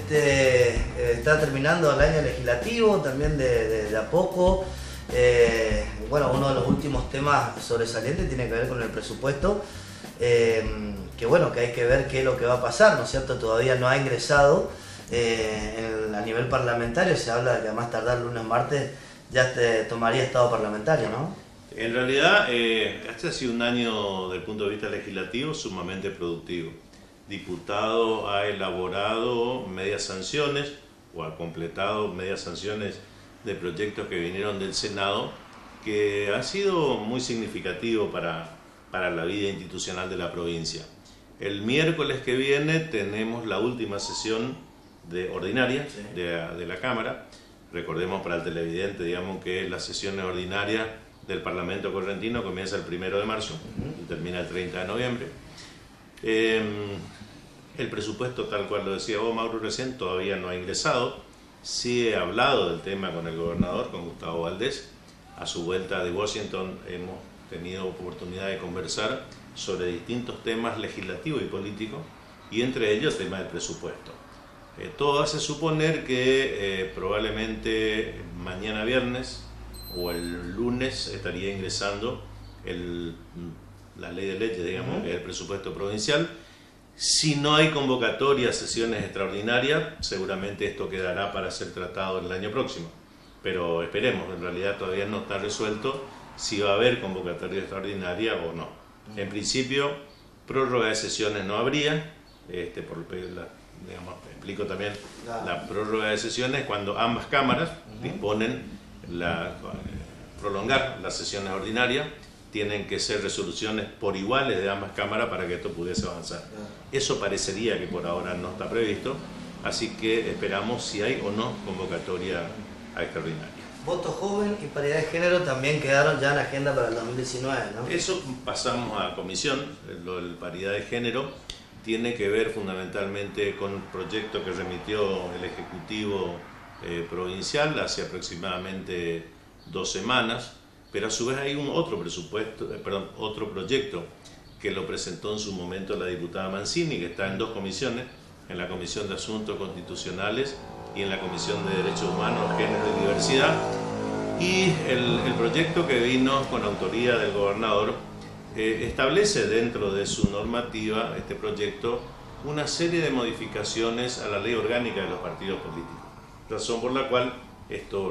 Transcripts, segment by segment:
está terminando el año legislativo, también de a poco. Bueno, uno de los últimos temas sobresalientes tiene que ver con el presupuesto, que bueno, que hay que ver qué es lo que va a pasar, ¿no es cierto? Todavía no ha ingresado a nivel parlamentario, se habla de que a más tardar lunes, martes ya tomaría estado parlamentario, ¿no? En realidad, este ha sido un año, desde el punto de vista legislativo, sumamente productivo. Diputado ha elaborado medias sanciones o ha completado medias sanciones de proyectos que vinieron del Senado, que ha sido muy significativo para la vida institucional de la provincia. El miércoles que viene tenemos la última sesión ordinaria de la Cámara. Recordemos para el televidente, digamos, que las sesiones ordinarias del Parlamento correntino comienza el 1 de marzo y termina el 30 de noviembre. El presupuesto, tal cual lo decía vos, Mauro, recién, todavía no ha ingresado. Sí he hablado del tema con el gobernador, con Gustavo Valdés. A su vuelta de Washington hemos tenido oportunidad de conversar sobre distintos temas legislativos y políticos, y entre ellos el tema del presupuesto. Todo hace suponer que probablemente mañana viernes o el lunes estaría ingresando la ley de leyes, digamos, que es el presupuesto provincial. Si no hay convocatoria a sesiones extraordinarias, seguramente esto quedará para ser tratado el año próximo. Pero esperemos, en realidad todavía no está resuelto si va a haber convocatoria extraordinaria o no. En principio, prórroga de sesiones no habría, digamos, explico también, la prórroga de sesiones cuando ambas cámaras disponen prolongar las sesiones ordinarias. Tienen que ser resoluciones por iguales de ambas cámaras para que esto pudiese avanzar. Eso parecería que por ahora no está previsto, así que esperamos si hay o no convocatoria extraordinaria. Voto joven y paridad de género también quedaron ya en agenda para el 2019, ¿no? Eso pasamos a comisión. Lo de paridad de género tiene que ver fundamentalmente con un proyecto que remitió el Ejecutivo provincial hace aproximadamente 2 semanas, pero a su vez hay otro proyecto que lo presentó en su momento la diputada Mancini, que está en 2 comisiones, en la Comisión de Asuntos Constitucionales y en la Comisión de Derechos Humanos, Género y Diversidad. Y el proyecto que vino con autoría del gobernador establece dentro de su normativa, este proyecto, una serie de modificaciones a la ley orgánica de los partidos políticos. Razón por la cual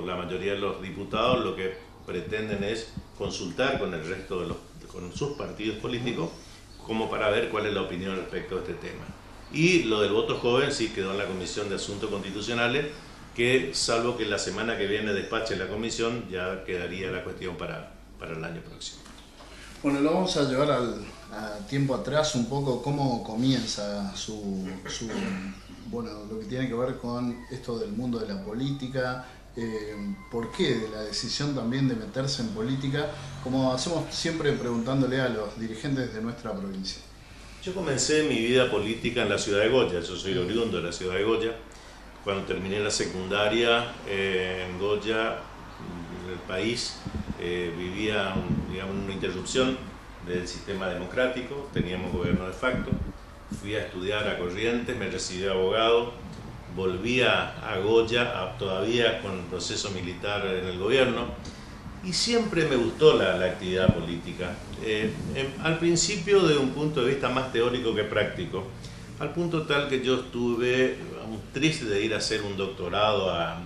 la mayoría de los diputados lo que pretenden es consultar con el resto con sus partidos políticos como para ver cuál es la opinión respecto a este tema. Y lo del voto joven sí quedó en la Comisión de Asuntos Constitucionales, que salvo que la semana que viene despache la comisión, ya quedaría la cuestión para el año próximo. Bueno, lo vamos a llevar a tiempo atrás un poco, cómo comienza bueno, lo que tiene que ver con esto del mundo de la política. ¿Por qué de la decisión también de meterse en política, como hacemos siempre preguntándole a los dirigentes de nuestra provincia? Yo comencé mi vida política en la ciudad de Goya. Yo soy oriundo de la ciudad de Goya. Cuando terminé la secundaria en Goya, el país vivía una interrupción del sistema democrático, teníamos gobierno de facto. Fui a estudiar a Corrientes, me recibí de abogado, volví a Goya, todavía con el proceso militar en el gobierno, y siempre me gustó la actividad política. Al principio de un punto de vista más teórico que práctico, al punto tal que yo estuve triste de ir a hacer un doctorado a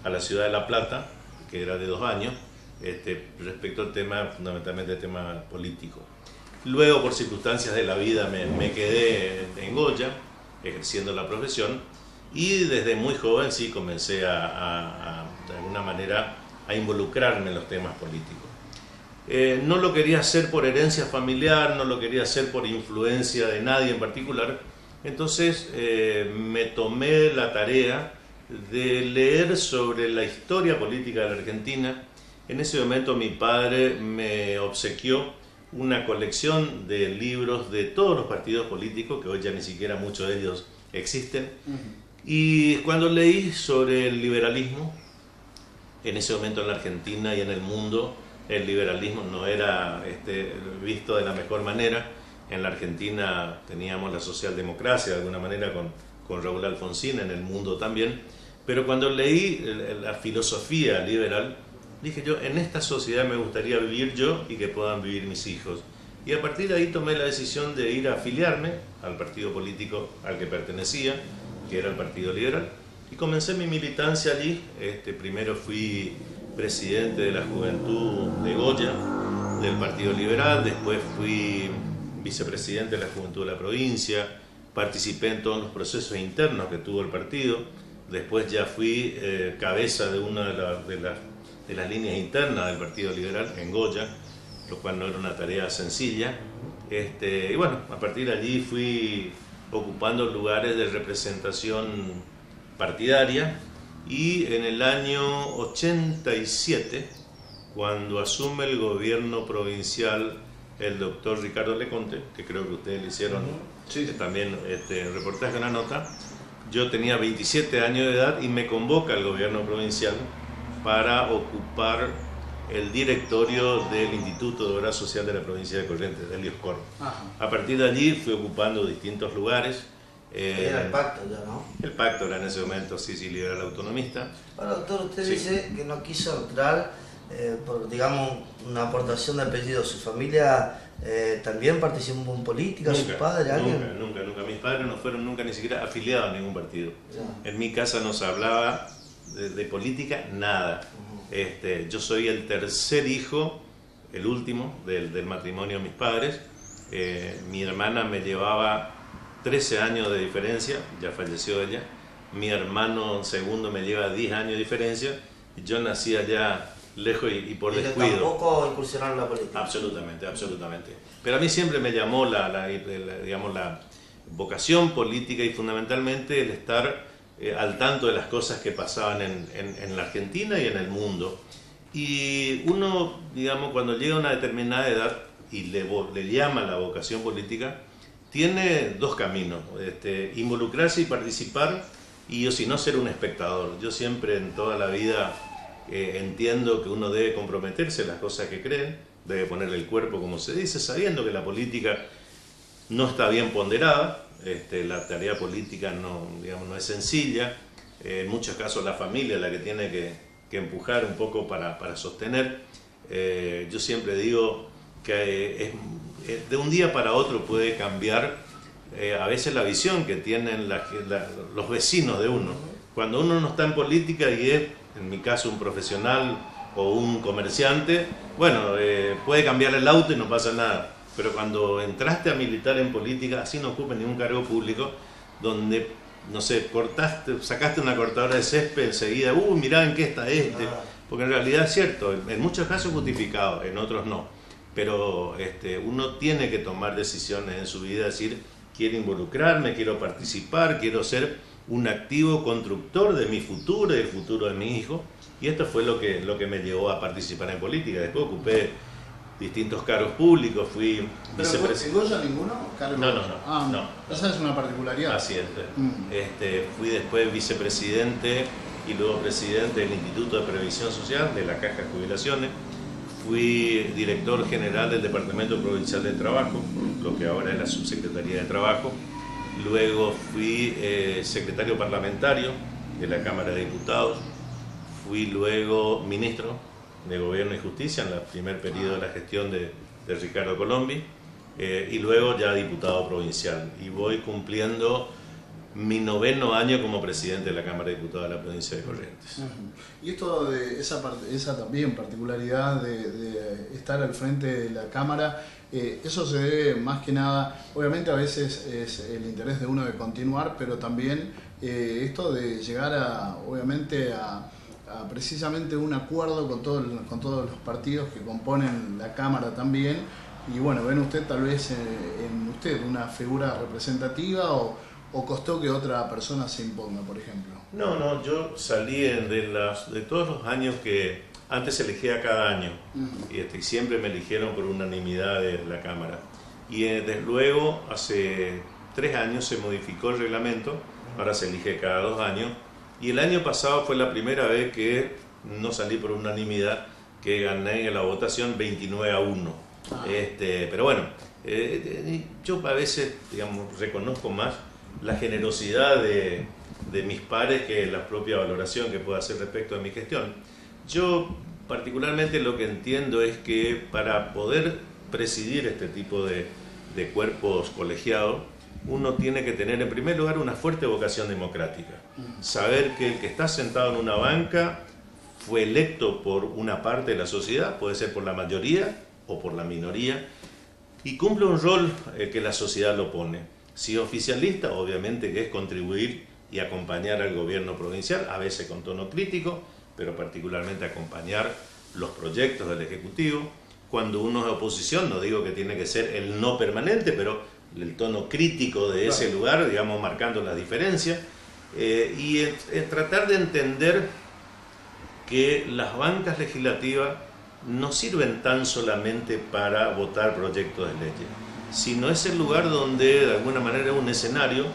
la ciudad de La Plata, que era de 2 años, respecto al tema, fundamentalmente el tema político. Luego, por circunstancias de la vida, me quedé en Goya, ejerciendo la profesión, y desde muy joven sí comencé de alguna manera a involucrarme en los temas políticos. No lo quería hacer por herencia familiar, no lo quería hacer por influencia de nadie en particular, entonces me tomé la tarea de leer sobre la historia política de la Argentina. En ese momento mi padre me obsequió una colección de libros de todos los partidos políticos, que hoy ya ni siquiera muchos de ellos existen. Y cuando leí sobre el liberalismo, en ese momento en la Argentina y en el mundo, el liberalismo no era visto de la mejor manera. En la Argentina teníamos la socialdemocracia de alguna manera con con Raúl Alfonsín en El Mundo también, pero cuando leí la filosofía liberal, dije yo, en esta sociedad me gustaría vivir yo y que puedan vivir mis hijos. Y a partir de ahí tomé la decisión de ir a afiliarme al partido político al que pertenecía, que era el Partido Liberal, y comencé mi militancia allí. Primero fui presidente de la Juventud de Goya, del Partido Liberal, después fui vicepresidente de la Juventud de la provincia, participé en todos los procesos internos que tuvo el partido, después ya fui cabeza de una de las líneas internas del Partido Liberal en Goya, lo cual no era una tarea sencilla. Y bueno, a partir de allí fui ocupando lugares de representación partidaria, y en el año 87, cuando asume el gobierno provincial el doctor Ricardo Leconte, que creo que ustedes le hicieron también reportaje, una nota, yo tenía 27 años de edad y me convoca el gobierno provincial para ocupar el directorio del Instituto de Obra Social de la provincia de Corrientes, del IOSCOR. A partir de allí fui ocupando distintos lugares. Era el pacto ya, ¿no? El pacto era en ese momento, sí, liberal autonomista. Ahora, doctor, usted dice que no quiso entrar por, digamos, una aportación de apellido. ¿Su familia también participó en política? Nunca, ¿Su padre? ¿Alguien? Nunca. Mis padres no fueron nunca ni siquiera afiliados a ningún partido. Ya. En mi casa no se hablaba de política, nada. Yo soy el tercer hijo, el último del matrimonio de mis padres. Mi hermana me llevaba 13 años de diferencia, ya falleció ella. Mi hermano segundo me lleva 10 años de diferencia, y yo nací allá lejos y por descuido. ¿Tampoco incursionaron en la política? Absolutamente. Pero a mí siempre me llamó digamos, la vocación política, y fundamentalmente el estar al tanto de las cosas que pasaban en la Argentina y en el mundo. Y uno, digamos, cuando llega a una determinada edad y le llama la vocación política, tiene dos caminos: involucrarse y participar, y o si no, ser un espectador. Yo siempre en toda la vida entiendo que uno debe comprometerse en las cosas que cree, debe ponerle el cuerpo, como se dice, sabiendo que la política no está bien ponderada. La tarea política no es sencilla. En muchos casos la familia es la que tiene que empujar un poco para sostener. Yo siempre digo que de un día para otro puede cambiar a veces la visión que tienen los vecinos de uno. Cuando uno no está en política y es, en mi caso, un profesional o un comerciante, bueno, puede cambiar el auto y no pasa nada. Pero cuando entraste a militar en política, así no ocupes ningún cargo público, donde, no sé, sacaste una cortadora de césped, enseguida, mirá en qué está porque en realidad es cierto, en muchos casos justificado, en otros no. Pero uno tiene que tomar decisiones en su vida, decir, quiero involucrarme, quiero participar, quiero ser un activo constructor de mi futuro y del futuro de mi hijo. Y esto fue lo que me llevó a participar en política. Después ocupé distintos cargos públicos, fui vicepresidente. ¿En Goya ninguno? No. Esa es una particularidad. Así es. Fui después vicepresidente y luego presidente del Instituto de Previsión Social, de la Caja de Jubilaciones. Fui director general del Departamento Provincial de Trabajo, lo que ahora es la Subsecretaría de Trabajo. Luego fui secretario parlamentario de la Cámara de Diputados. Fui luego ministro de Gobierno y Justicia en el primer periodo de la gestión de Ricardo Colombi, y luego ya diputado provincial. Y voy cumpliendo mi 9º año como presidente de la Cámara de Diputados de la provincia de Corrientes. Y esto de esa también particularidad de estar al frente de la Cámara, eso se debe más que nada, obviamente a veces es el interés de uno de continuar, pero también esto de llegar obviamente a precisamente un acuerdo con todos los partidos que componen la Cámara también. Y bueno, ven usted tal vez en usted una figura representativa, o costó que otra persona se imponga, por ejemplo. No, yo salí de todos los años que antes elegía cada año, y siempre me eligieron por unanimidad de la Cámara. Y desde luego hace 3 años se modificó el reglamento, ahora se elige cada 2 años. Y el año pasado fue la primera vez que no salí por unanimidad, que gané en la votación 29-1. Pero bueno, yo a veces, digamos, reconozco más la generosidad de mis pares que la propia valoración que pueda hacer respecto a mi gestión. Yo particularmente lo que entiendo es que para poder presidir este tipo de cuerpos colegiados, uno tiene que tener en primer lugar una fuerte vocación democrática. Saber que el que está sentado en una banca fue electo por una parte de la sociedad, puede ser por la mayoría o por la minoría, y cumple un rol que la sociedad lo pone. Si oficialista, obviamente que es contribuir y acompañar al gobierno provincial, a veces con tono crítico, pero particularmente acompañar los proyectos del Ejecutivo. Cuando uno es oposición, no digo que tiene que ser el no permanente, pero el tono crítico de ese lugar, digamos, marcando las diferencias, y tratar de entender que las bancas legislativas no sirven tan solamente para votar proyectos de leyes, sino es el lugar donde de alguna manera es un escenario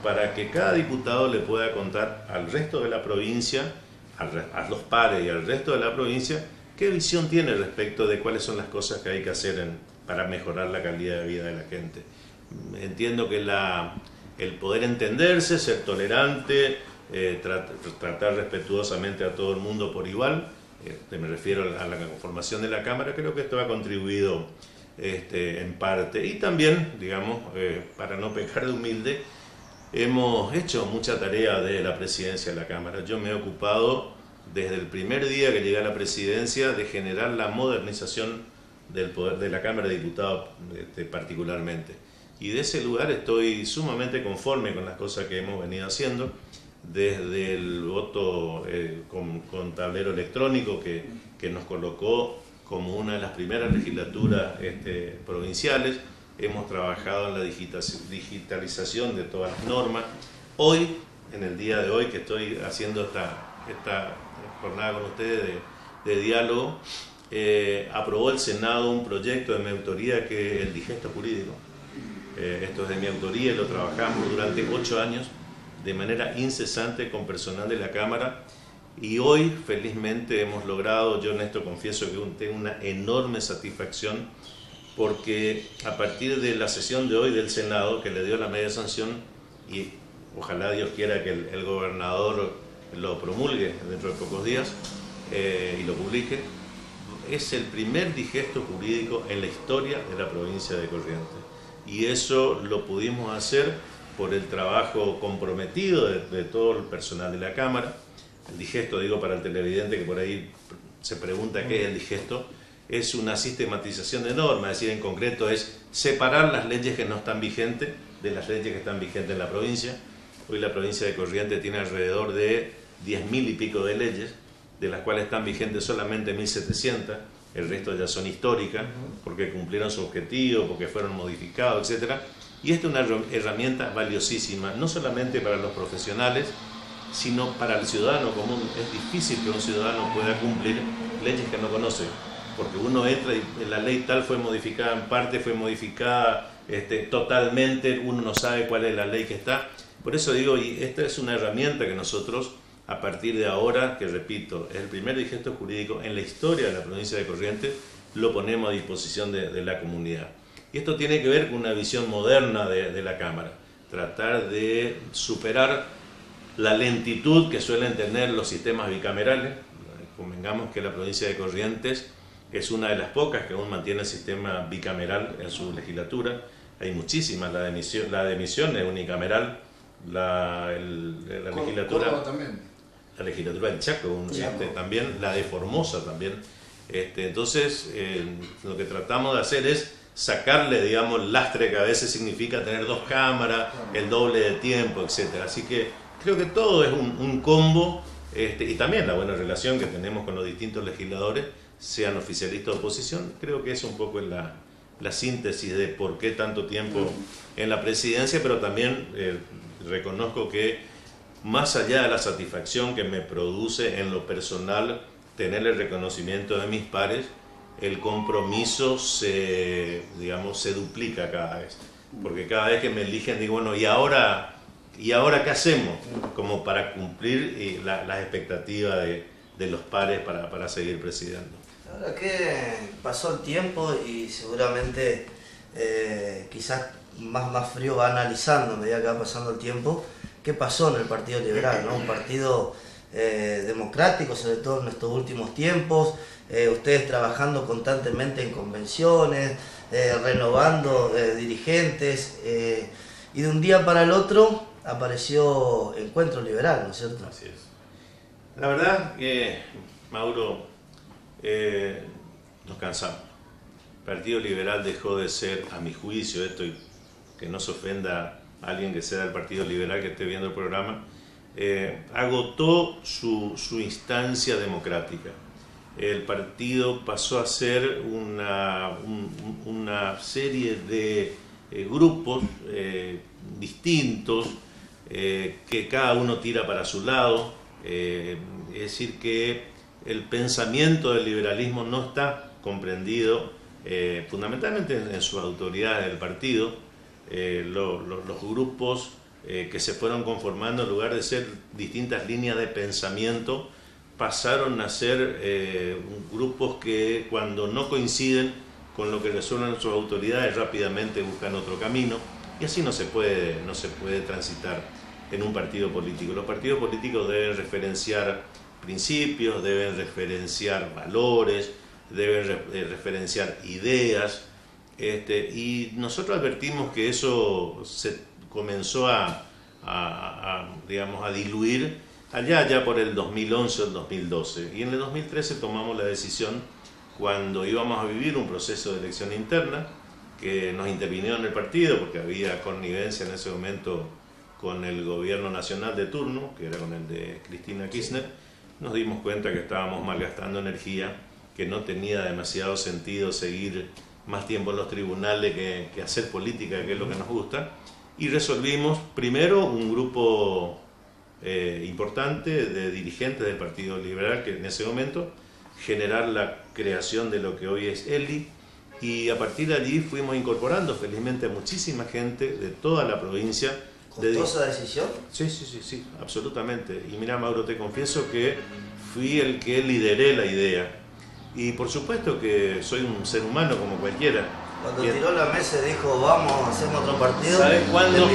para que cada diputado le pueda contar al resto de la provincia, a los pares y al resto de la provincia, qué visión tiene respecto de cuáles son las cosas que hay que hacer para mejorar la calidad de vida de la gente. Entiendo que el poder entenderse, ser tolerante, tratar respetuosamente a todo el mundo por igual, me refiero a la conformación de la Cámara, creo que esto ha contribuido en parte. Y también, digamos, para no pecar de humilde, hemos hecho mucha tarea de la presidencia de la Cámara. Yo me he ocupado desde el primer día que llegué a la presidencia de generar la modernización del poder de la Cámara de Diputados particularmente. Y de ese lugar estoy sumamente conforme con las cosas que hemos venido haciendo, desde el voto con tablero electrónico que nos colocó como una de las primeras legislaturas provinciales. Hemos trabajado en la digitalización de todas las normas. Hoy, en el día de hoy que estoy haciendo esta jornada con ustedes de diálogo, aprobó el Senado un proyecto de mi autoría que es el digesto jurídico. Esto es de mi autoría y lo trabajamos durante 8 años de manera incesante con personal de la Cámara, y hoy felizmente hemos logrado, yo en esto confieso que tengo una enorme satisfacción, porque a partir de la sesión de hoy del Senado, que le dio la media sanción, y ojalá Dios quiera que el gobernador lo promulgue dentro de pocos días y lo publique, es el primer digesto jurídico en la historia de la provincia de Corrientes. Y eso lo pudimos hacer por el trabajo comprometido de todo el personal de la Cámara. El digesto, digo para el televidente que por ahí se pregunta qué es el digesto, es una sistematización de normas, es decir, en concreto es separar las leyes que no están vigentes de las leyes que están vigentes en la provincia. Hoy la provincia de Corrientes tiene alrededor de 10.000 y pico de leyes, de las cuales están vigentes solamente 1.700, el resto ya son históricas, porque cumplieron su objetivo, porque fueron modificados, etc. Y esta es una herramienta valiosísima, no solamente para los profesionales, sino para el ciudadano común. Es difícil que un ciudadano pueda cumplir leyes que no conoce, porque uno entra y la ley tal fue modificada en parte, fue modificada totalmente, uno no sabe cuál es la ley que está. Por eso digo, y esta es una herramienta que nosotros, a partir de ahora, que repito, es el primer digesto jurídico en la historia de la provincia de Corrientes, lo ponemos a disposición de la comunidad. Y esto tiene que ver con una visión moderna de la Cámara, tratar de superar la lentitud que suelen tener los sistemas bicamerales. Convengamos que la provincia de Corrientes es una de las pocas que aún mantiene el sistema bicameral en su legislatura. Hay muchísimas, la de Misiones es unicameral, la legislatura también. La legislatura del Chaco, también, la de Formosa también. Entonces, lo que tratamos de hacer es sacarle, digamos, el lastre que a veces significa tener 2 cámaras, el doble de tiempo, etc. Así que creo que todo es un combo, y también la buena relación que tenemos con los distintos legisladores, sean oficialistas o oposición. Creo que es un poco la síntesis de por qué tanto tiempo en la presidencia, pero también reconozco que más allá de la satisfacción que me produce en lo personal tener el reconocimiento de mis pares, el compromiso se duplica cada vez, porque cada vez que me eligen digo, bueno, ¿y ahora qué hacemos? Como para cumplir las expectativas de los pares para seguir presidiendo. La verdad que pasó el tiempo y seguramente quizás más frío va analizando a medida que va pasando el tiempo qué pasó en el Partido Liberal, ¿no? Un partido democrático, sobre todo en estos últimos tiempos, ustedes trabajando constantemente en convenciones, renovando dirigentes, y de un día para el otro apareció Encuentro Liberal, ¿no es cierto? Así es. La verdad que, Mauro, nos cansamos. El Partido Liberal dejó de ser, a mi juicio, esto, y que no se ofenda a alguien que sea del Partido Liberal que esté viendo el programa, agotó su instancia democrática. El partido pasó a ser una serie de grupos distintos, que cada uno tira para su lado, es decir, que el pensamiento del liberalismo no está comprendido fundamentalmente en sus autoridades del partido. Los grupos que se fueron conformando, en lugar de ser distintas líneas de pensamiento, pasaron a ser grupos que, cuando no coinciden con lo que resuelven sus autoridades, rápidamente buscan otro camino, y así no se puede transitar en un partido político. Los partidos políticos deben referenciar principios, deben referenciar valores, deben referenciar ideas, y nosotros advertimos que eso se comenzó a diluir allá por el 2011 o el 2012, y en el 2013 tomamos la decisión, cuando íbamos a vivir un proceso de elección interna, que nos intervino en el partido porque había connivencia en ese momento con el gobierno nacional de turno, que era con el de Cristina Kirchner. Nos dimos cuenta que estábamos malgastando energía, que no tenía demasiado sentido seguir más tiempo en los tribunales que hacer política, que es lo que nos gusta, y resolvimos primero un grupo importante de dirigentes del Partido Liberal, que en ese momento generar la creación de lo que hoy es ELI, y a partir de allí fuimos incorporando felizmente a muchísima gente de toda la provincia. ¿Costosa decisión? Sí, absolutamente. Y mira, Mauro, te confieso que fui el que lideré la idea, y por supuesto que soy un ser humano como cualquiera. Cuando tiró la mesa y dijo, vamos, hacemos otro partido, ¿sabes cuándo?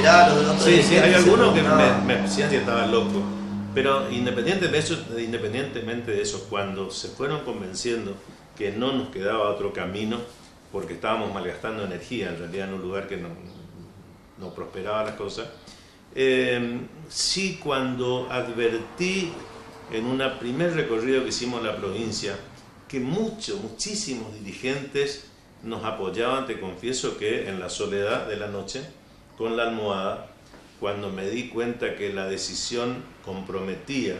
Sí, hay algunos que me decían que estaba loco. Pero independientemente de eso, cuando se fueron convenciendo que no nos quedaba otro camino, porque estábamos malgastando energía, en realidad en un lugar que no prosperaba las cosas, sí, cuando advertí en un primer recorrido que hicimos en la provincia, que muchísimos dirigentes nos apoyaban, te confieso que en la soledad de la noche, con la almohada, cuando me di cuenta que la decisión comprometía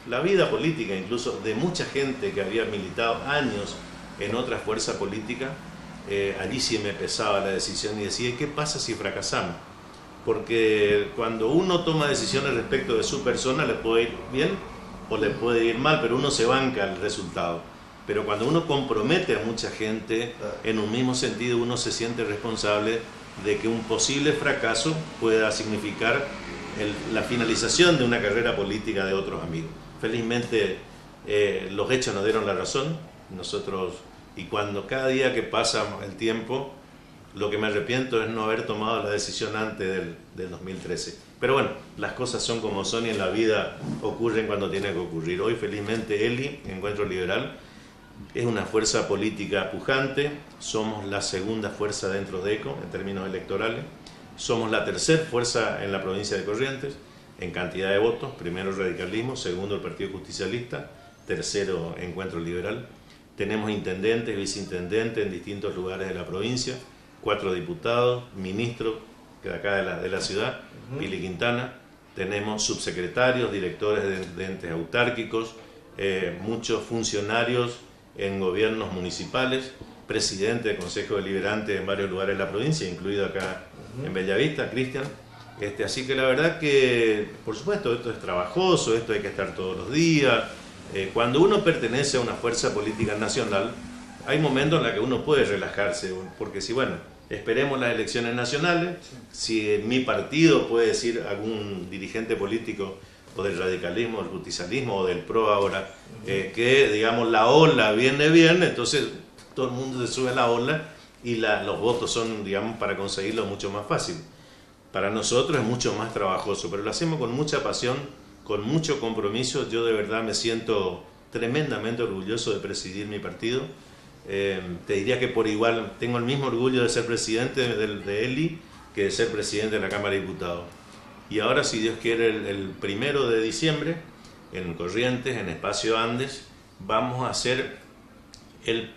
la vida política, incluso de mucha gente que había militado años en otra fuerza política, allí sí me pesaba la decisión y decía, ¿qué pasa si fracasamos? Porque cuando uno toma decisiones respecto de su persona, le puede ir bien o le puede ir mal, pero uno se banca el resultado. Pero cuando uno compromete a mucha gente en un mismo sentido, uno se siente responsable de que un posible fracaso pueda significar la finalización de una carrera política de otros amigos. Felizmente los hechos nos dieron la razón, nosotros, y cuando cada día que pasa el tiempo, lo que me arrepiento es no haber tomado la decisión antes del 2013. Pero bueno, las cosas son como son y en la vida ocurren cuando tienen que ocurrir. Hoy felizmente ELI, Encuentro Liberal, es una fuerza política pujante, somos la segunda fuerza dentro de ECO en términos electorales, somos la tercera fuerza en la provincia de Corrientes en cantidad de votos, primero el radicalismo, segundo el Partido Justicialista, tercero Encuentro Liberal. Tenemos intendentes y viceintendentes en distintos lugares de la provincia, 4 diputados, ministros de acá de la ciudad, Pili Quintana, tenemos subsecretarios, directores de entes autárquicos, muchos funcionarios en gobiernos municipales, presidente del Consejo Deliberante en varios lugares de la provincia, incluido acá en Bellavista, Cristian. Así que la verdad que, por supuesto, esto es trabajoso, esto hay que estar todos los días. Cuando uno pertenece a una fuerza política nacional, hay momentos en los que uno puede relajarse, porque si, bueno, esperemos las elecciones nacionales, si en mi partido puede decir algún dirigente político o del radicalismo, del justicialismo o del PRO ahora, que digamos la ola viene bien, entonces todo el mundo se sube a la ola y los votos son, digamos, para conseguirlo mucho más fácil. Para nosotros es mucho más trabajoso, pero lo hacemos con mucha pasión, con mucho compromiso. Yo de verdad me siento tremendamente orgulloso de presidir mi partido. Te diría que por igual tengo el mismo orgullo de ser presidente de ELI que de ser presidente de la Cámara de Diputados. Y ahora, si Dios quiere, el 1 de diciembre, en Corrientes, en Espacio Andes, vamos a hacer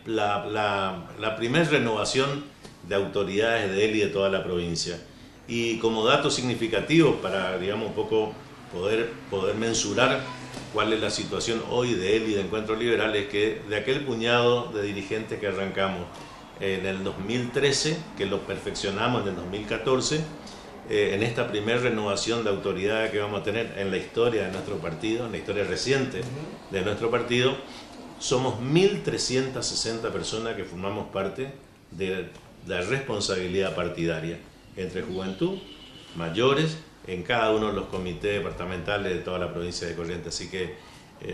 la primera renovación de autoridades de ELI de toda la provincia. Y como dato significativo para, digamos, un poco poder mensurar cuál es la situación hoy de ELI de Encuentro Liberal, es que de aquel puñado de dirigentes que arrancamos en el 2013, que lo perfeccionamos en el 2014, en esta primera renovación de autoridad que vamos a tener en la historia de nuestro partido, en la historia reciente de nuestro partido, somos 1.360 personas que formamos parte de la responsabilidad partidaria, entre juventud, mayores, en cada uno de los comités departamentales de toda la provincia de Corrientes. Así que,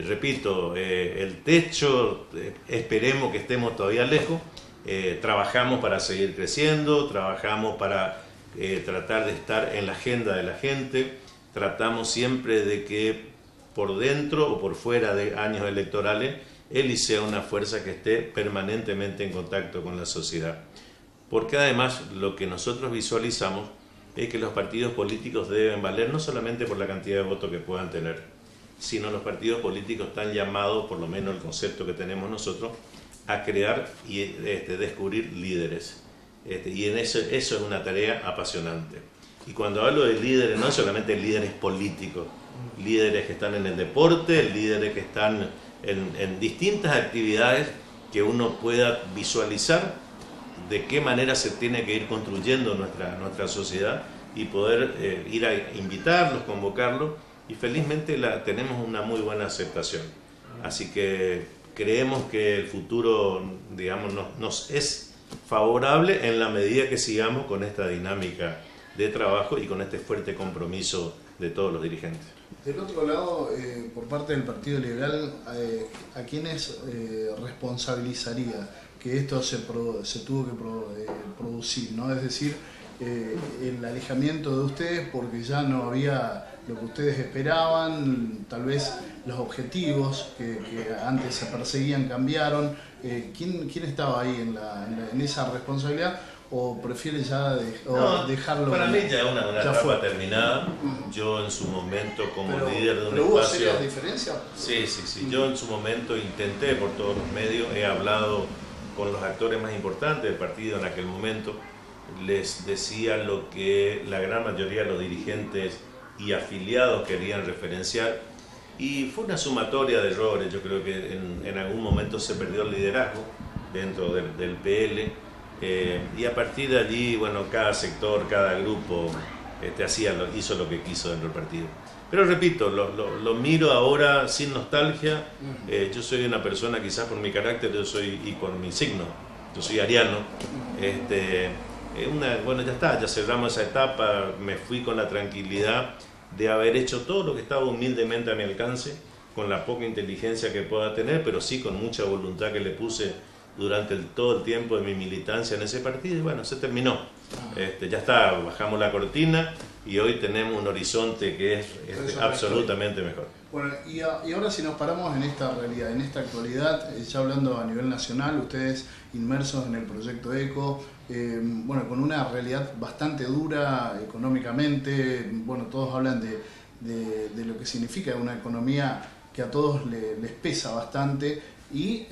repito, el techo, esperemos que estemos todavía lejos, trabajamos para seguir creciendo, trabajamos para tratar de estar en la agenda de la gente, tratamos siempre de que por dentro o por fuera de años electorales, ELI sea una fuerza que esté permanentemente en contacto con la sociedad. Porque además lo que nosotros visualizamos es que los partidos políticos deben valer no solamente por la cantidad de votos que puedan tener, sino los partidos políticos están llamados, por lo menos el concepto que tenemos nosotros, a crear y descubrir líderes. Y en eso es una tarea apasionante. Y cuando hablo de líderes, no solamente líderes políticos, líderes que están en el deporte, líderes que están en distintas actividades que uno pueda visualizar de qué manera se tiene que ir construyendo nuestra sociedad y poder ir a invitarlos, convocarlos, y felizmente tenemos una muy buena aceptación. Así que creemos que el futuro, digamos, nos es favorable en la medida que sigamos con esta dinámica de trabajo y con este fuerte compromiso de todos los dirigentes. Del otro lado, por parte del Partido Liberal, ¿a quiénes responsabilizaría que esto se tuvo que producir, ¿no? Es decir, el alejamiento de ustedes porque ya no había lo que ustedes esperaban, tal vez los objetivos que antes se perseguían cambiaron. ¿Quién estaba ahí en esa responsabilidad? ¿O prefiere ya dejarlo? Para mí ya es una etapa terminada. Yo en su momento, como líder de un ¿pero hubo espacio... serias diferencias? Sí. Yo en su momento intenté por todos los medios, he hablado con los actores más importantes del partido en aquel momento, les decía lo que la gran mayoría de los dirigentes y afiliados querían referenciar, y fue una sumatoria de errores. Yo creo que en algún momento se perdió el liderazgo dentro del PL, y a partir de allí, bueno, cada sector, cada grupo hizo lo que quiso dentro del partido. Pero repito, lo miro ahora sin nostalgia. Yo soy una persona, quizás por mi carácter, y por mi signo, yo soy ariano. Bueno, ya está, ya cerramos esa etapa, me fui con la tranquilidad de haber hecho todo lo que estaba humildemente a mi alcance, con la poca inteligencia que pueda tener, pero sí con mucha voluntad que le puse durante todo el tiempo de mi militancia en ese partido, y bueno, se terminó. Ya está, bajamos la cortina y hoy tenemos un horizonte que es absolutamente mejor. Bueno, y ahora si nos paramos en esta realidad, en esta actualidad, ya hablando a nivel nacional, ustedes inmersos en el proyecto ECO, bueno, con una realidad bastante dura económicamente, bueno, todos hablan de lo que significa una economía que a todos les pesa bastante, y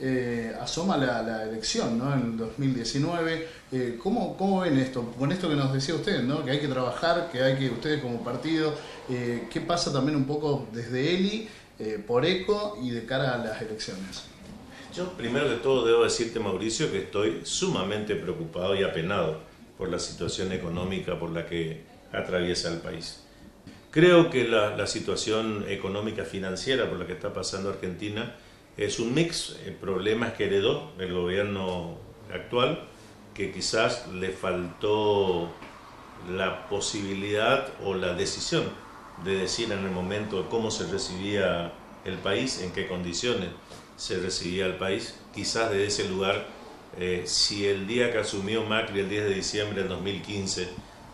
asoma la elección, ¿no? En el 2019. ¿Cómo ven esto? Con esto que nos decía usted, ¿no? Que hay que trabajar, que ustedes como partido, ¿qué pasa también un poco desde ELI, por ECO y de cara a las elecciones? Yo primero que todo debo decirte, Mauricio, que estoy sumamente preocupado y apenado por la situación económica por la que atraviesa el país. Creo que la situación económica financiera por la que está pasando Argentina es un mix de problemas que heredó el gobierno actual, que quizás le faltó la posibilidad o la decisión de decir en el momento cómo se recibía el país, en qué condiciones se recibía el país. Quizás de ese lugar Si el día que asumió Macri, el 10 de diciembre del 2015,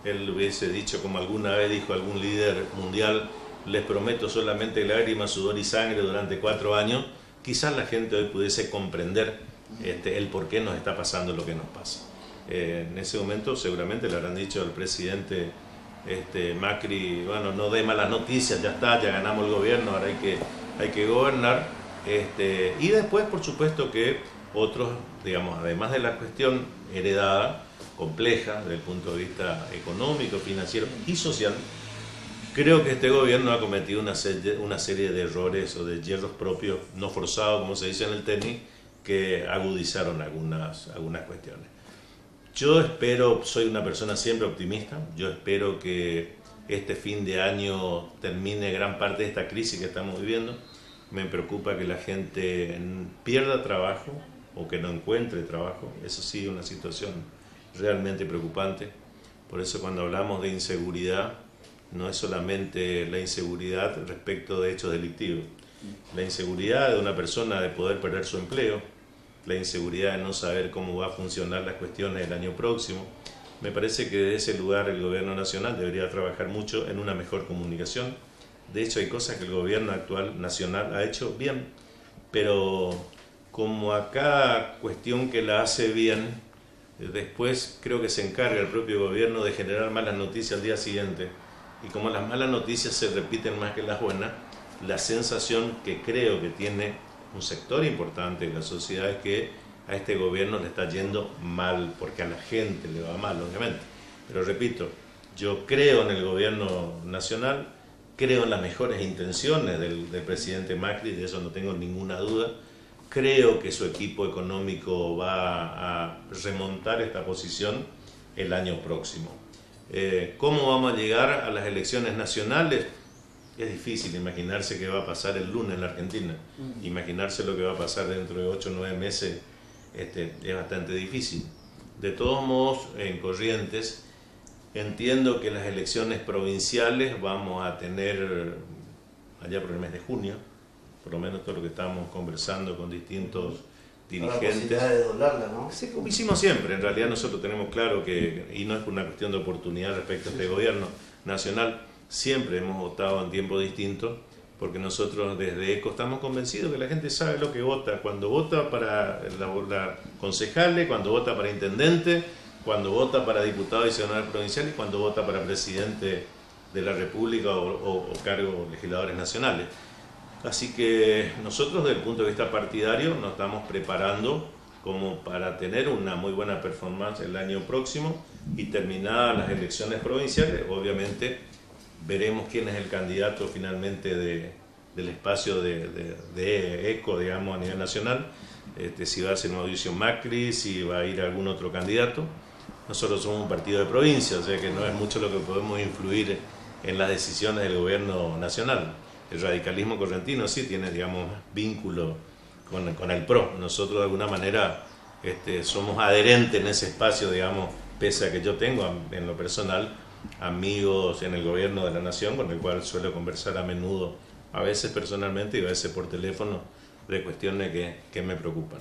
él hubiese dicho, como alguna vez dijo algún líder mundial, les prometo solamente lágrimas, sudor y sangre durante 4 años, quizás la gente hoy pudiese comprender el por qué nos está pasando lo que nos pasa. En ese momento seguramente le habrán dicho al presidente Macri, bueno, no dé malas noticias, ya está, ya ganamos el gobierno, ahora hay que gobernar. Y después, por supuesto, que otros, digamos, además de la cuestión heredada, compleja desde el punto de vista económico, financiero y social, creo que este gobierno ha cometido una serie de errores o de hierros propios, no forzados, como se dice en el tenis, que agudizaron algunas cuestiones. Yo espero, soy una persona siempre optimista, yo espero que este fin de año termine gran parte de esta crisis que estamos viviendo. Me preocupa que la gente pierda trabajo o que no encuentre trabajo, eso sí es una situación realmente preocupante. Por eso cuando hablamos de inseguridad, no es solamente la inseguridad respecto de hechos delictivos, la inseguridad de una persona de poder perder su empleo, la inseguridad de no saber cómo va a funcionar las cuestiones del año próximo. Me parece que desde ese lugar el gobierno nacional debería trabajar mucho en una mejor comunicación. De hecho, hay cosas que el gobierno actual nacional ha hecho bien, pero como a cada cuestión que la hace bien, después creo que se encarga el propio gobierno de generar malas noticias al día siguiente. Y como las malas noticias se repiten más que las buenas, la sensación que creo que tiene un sector importante de la sociedad es que a este gobierno le está yendo mal, porque a la gente le va mal, obviamente. Pero repito, yo creo en el gobierno nacional, creo en las mejores intenciones del presidente Macri, de eso no tengo ninguna duda. Creo que su equipo económico va a remontar esta posición el año próximo. ¿Cómo vamos a llegar a las elecciones nacionales? Es difícil imaginarse qué va a pasar el lunes en la Argentina. Imaginarse lo que va a pasar dentro de 8 o 9 meses es bastante difícil. De todos modos, en Corrientes, entiendo que las elecciones provinciales vamos a tener allá por el mes de junio, por lo menos todo lo que estamos conversando con distintos dirigentes. La posibilidad de doblarla, ¿no? Sí, como hicimos siempre. En realidad nosotros tenemos claro que, y no es por una cuestión de oportunidad respecto a este gobierno nacional, siempre hemos votado en tiempo distinto, porque nosotros desde ECO estamos convencidos que la gente sabe lo que vota, cuando vota para la concejales, cuando vota para intendente, cuando vota para diputado y senador provincial y cuando vota para presidente de la República o cargos legisladores nacionales. Así que nosotros desde el punto de vista partidario nos estamos preparando como para tener una muy buena performance el año próximo y terminadas las elecciones provinciales, obviamente veremos quién es el candidato finalmente del espacio de ECO, digamos, a nivel nacional, si va a ser Mauricio Macri, si va a ir algún otro candidato. Nosotros somos un partido de provincia, o sea que no es mucho lo que podemos influir en las decisiones del gobierno nacional. El radicalismo correntino sí tiene, digamos, vínculo con el PRO. Nosotros de alguna manera somos adherentes en ese espacio, digamos, pese a que yo tengo en lo personal amigos en el gobierno de la nación con el cual suelo conversar a menudo, a veces personalmente y a veces por teléfono, de cuestiones que me preocupan.